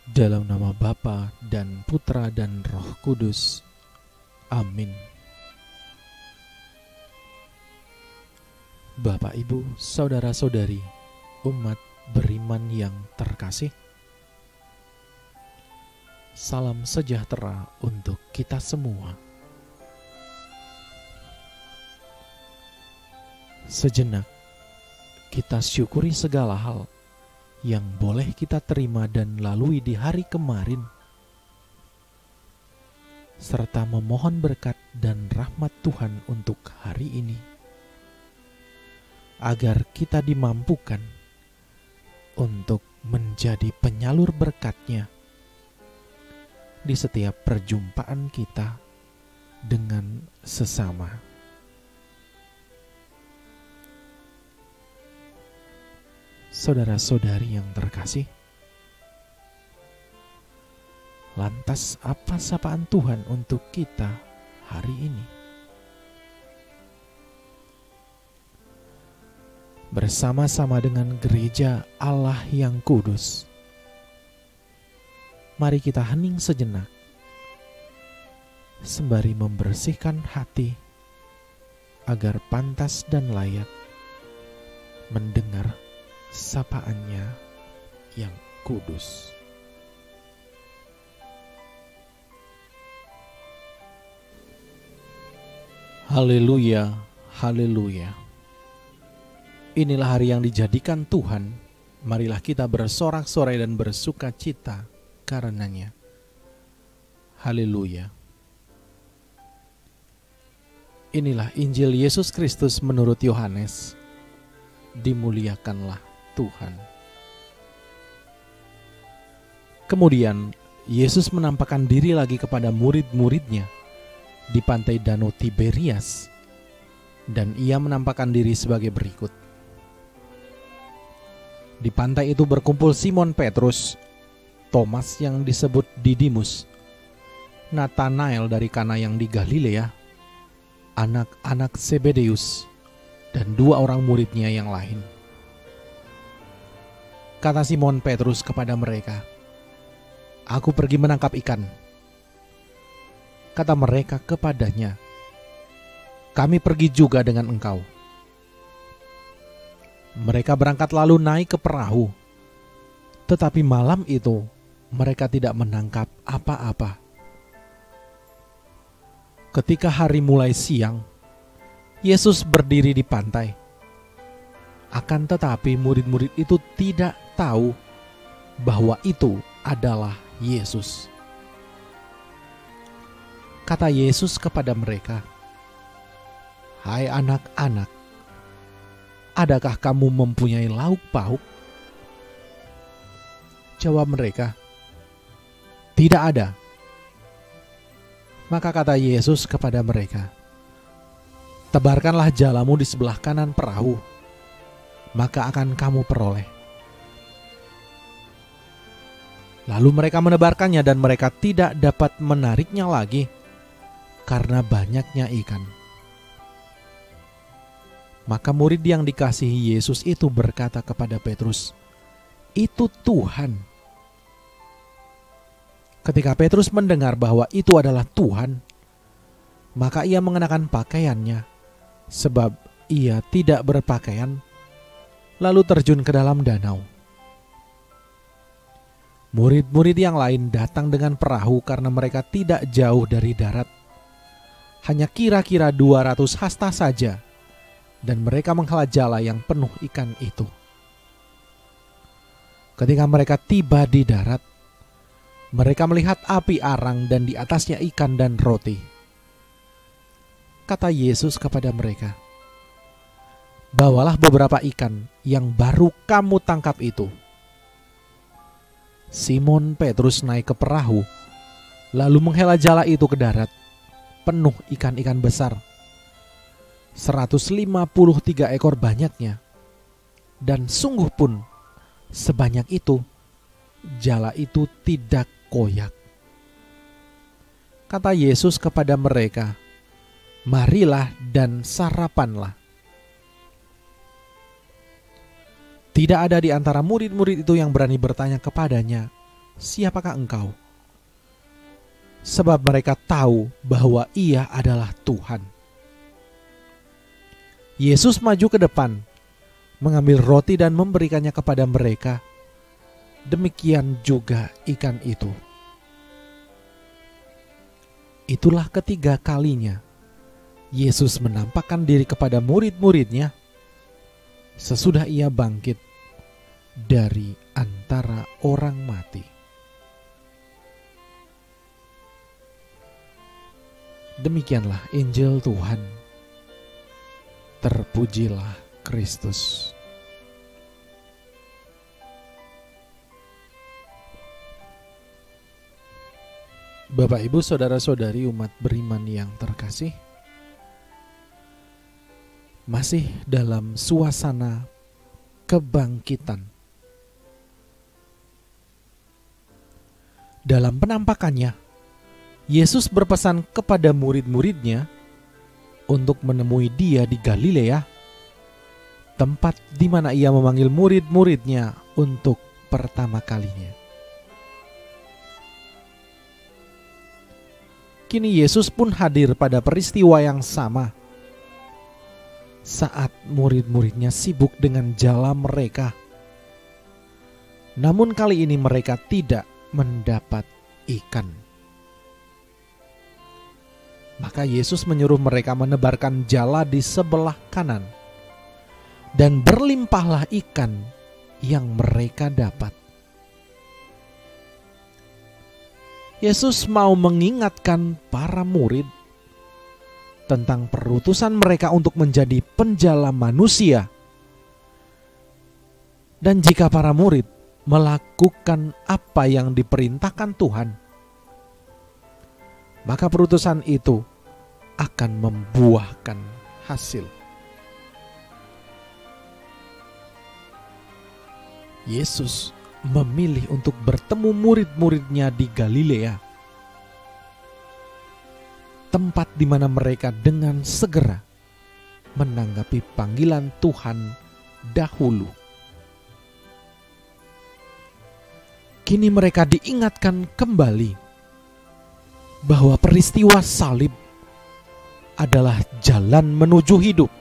Dalam nama Bapa dan Putra dan Roh Kudus. Amin. Bapak, Ibu, saudara-saudari, umat beriman yang terkasih, salam sejahtera untuk kita semua. Sejenak kita syukuri segala hal yang boleh kita terima dan lalui di hari kemarin, serta memohon berkat dan rahmat Tuhan untuk hari ini, agar kita dimampukan untuk menjadi penyalur berkat-Nya di setiap perjumpaan kita dengan sesama. Saudara-saudari yang terkasih, lantas apa sapaan Tuhan untuk kita hari ini? Bersama-sama dengan gereja Allah yang kudus, mari kita hening sejenak, sembari membersihkan hati agar pantas dan layak mendengar sapaan-Nya yang kudus. Haleluya, haleluya. Inilah hari yang dijadikan Tuhan. Marilah kita bersorak-sorai dan bersuka cita karenanya. Haleluya. Inilah Injil Yesus Kristus menurut Yohanes. Dimuliakanlah Tuhan. Kemudian Yesus menampakkan diri lagi kepada murid-muridnya di pantai Danau Tiberias, dan Ia menampakkan diri sebagai berikut. Di pantai itu berkumpul Simon Petrus, Thomas yang disebut Didimus, Nathanael dari Kana yang di Galilea, anak-anak Zebedeus, dan dua orang muridnya yang lain. Kata Simon Petrus kepada mereka, "Aku pergi menangkap ikan." Kata mereka kepadanya, "Kami pergi juga dengan engkau." Mereka berangkat lalu naik ke perahu, tetapi malam itu mereka tidak menangkap apa-apa. Ketika hari mulai siang, Yesus berdiri di pantai. Akan tetapi murid-murid itu tidak tahu bahwa itu adalah Yesus. Kata Yesus kepada mereka, "Hai anak-anak, adakah kamu mempunyai lauk pauk?" Jawab mereka, "Tidak ada." Maka kata Yesus kepada mereka, "Tebarkanlah jalamu di sebelah kanan perahu, maka akan kamu peroleh." Lalu mereka menebarkannya dan mereka tidak dapat menariknya lagi karena banyaknya ikan. Maka murid yang dikasihi Yesus itu berkata kepada Petrus, "Itu Tuhan." Ketika Petrus mendengar bahwa itu adalah Tuhan, maka ia mengenakan pakaiannya, sebab ia tidak berpakaian, lalu terjun ke dalam danau. Murid-murid yang lain datang dengan perahu karena mereka tidak jauh dari darat, hanya kira-kira 200 hasta saja, dan mereka menghela jala yang penuh ikan itu. Ketika mereka tiba di darat, mereka melihat api arang dan di atasnya ikan dan roti. Kata Yesus kepada mereka, "Bawalah beberapa ikan yang baru kamu tangkap itu." Simon Petrus naik ke perahu, lalu menghela jala itu ke darat, penuh ikan-ikan besar, 153 ekor banyaknya. Dan sungguh pun sebanyak itu, jala itu tidak koyak. Kata Yesus kepada mereka, "Marilah dan sarapanlah." Tidak ada di antara murid-murid itu yang berani bertanya kepadanya, "Siapakah engkau?" Sebab mereka tahu bahwa Ia adalah Tuhan. Yesus maju ke depan, mengambil roti dan memberikannya kepada mereka. Demikian juga ikan itu. Itulah ketiga kalinya Yesus menampakkan diri kepada murid-muridnya sesudah Ia bangkit dari antara orang mati. Demikianlah Injil Tuhan. Terpujilah Kristus. Bapak, Ibu, saudara-saudari umat beriman yang terkasih, masih dalam suasana kebangkitan. Dalam penampakannya, Yesus berpesan kepada murid-muridnya untuk menemui Dia di Galilea, tempat di mana Ia memanggil murid-muridnya untuk pertama kalinya. Kini Yesus pun hadir pada peristiwa yang sama saat murid-muridnya sibuk dengan jala mereka. Namun kali ini mereka tidak mendapat ikan. Maka Yesus menyuruh mereka menebarkan jala di sebelah kanan, dan berlimpahlah ikan yang mereka dapat. Yesus mau mengingatkan para murid tentang perutusan mereka untuk menjadi penjala manusia. Dan jika para murid melakukan apa yang diperintahkan Tuhan, maka perutusan itu akan membuahkan hasil. Yesus memilih untuk bertemu murid-muridnya di Galilea, tempat di mana mereka dengan segera menanggapi panggilan Tuhan dahulu. Kini mereka diingatkan kembali bahwa peristiwa salib adalah jalan menuju hidup,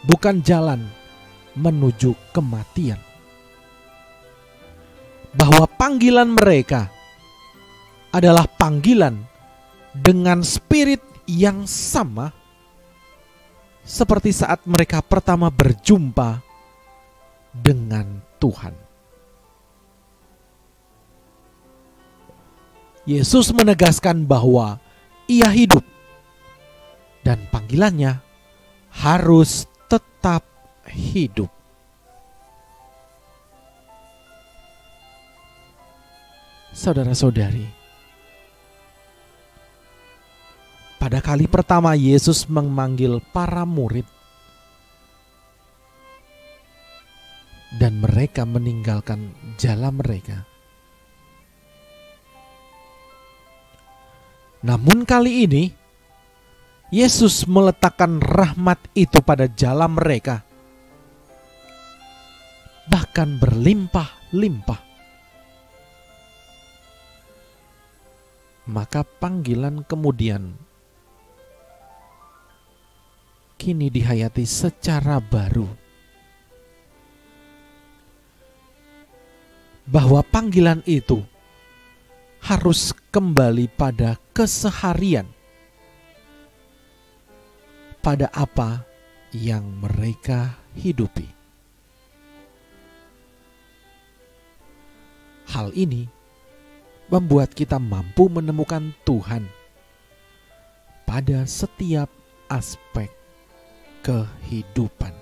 bukan jalan menuju kematian. Bahwa panggilan mereka adalah panggilan dengan spirit yang sama seperti saat mereka pertama berjumpa dengan Tuhan. Yesus menegaskan bahwa Ia hidup dan panggilannya harus tetap hidup. Saudara-saudari, pada kali pertama Yesus memanggil para murid dan mereka meninggalkan jalan mereka. Namun kali ini Yesus meletakkan rahmat itu pada jalan mereka, bahkan berlimpah-limpah. Maka panggilan kemudian kini dihayati secara baru. Bahwa panggilan itu harus kembali pada keseharian, pada apa yang mereka hidupi. Hal ini membuat kita mampu menemukan Tuhan pada setiap aspek kehidupan.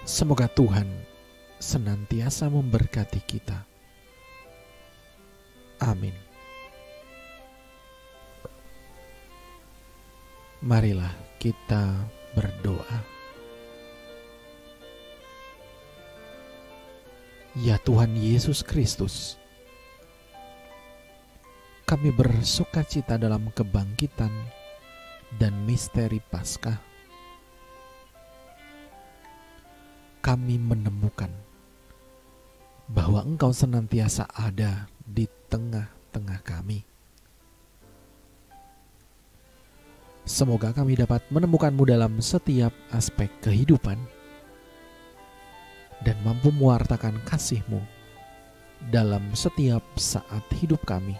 Semoga Tuhan senantiasa memberkati kita. Amin. Marilah kita berdoa. Ya Tuhan Yesus Kristus, kami bersukacita dalam kebangkitan dan misteri Paskah. kami menemukan bahwa Engkau senantiasa ada di tengah-tengah kami. Semoga kami dapat menemukan-Mu dalam setiap aspek kehidupan dan mampu mewartakan kasih-Mu dalam setiap saat hidup kami.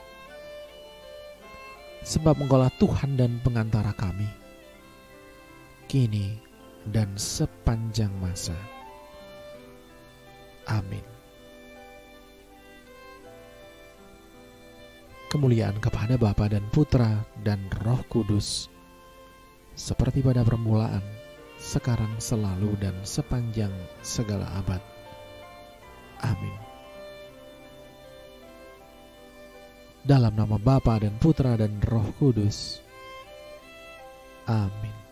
Sebab Engkaulah Tuhan dan pengantara kami, kini dan sepanjang masa. Amin. Kemuliaan kepada Bapa dan Putra dan Roh Kudus, seperti pada permulaan, sekarang, selalu, dan sepanjang segala abad. Amin. Dalam nama Bapa dan Putra dan Roh Kudus. Amin.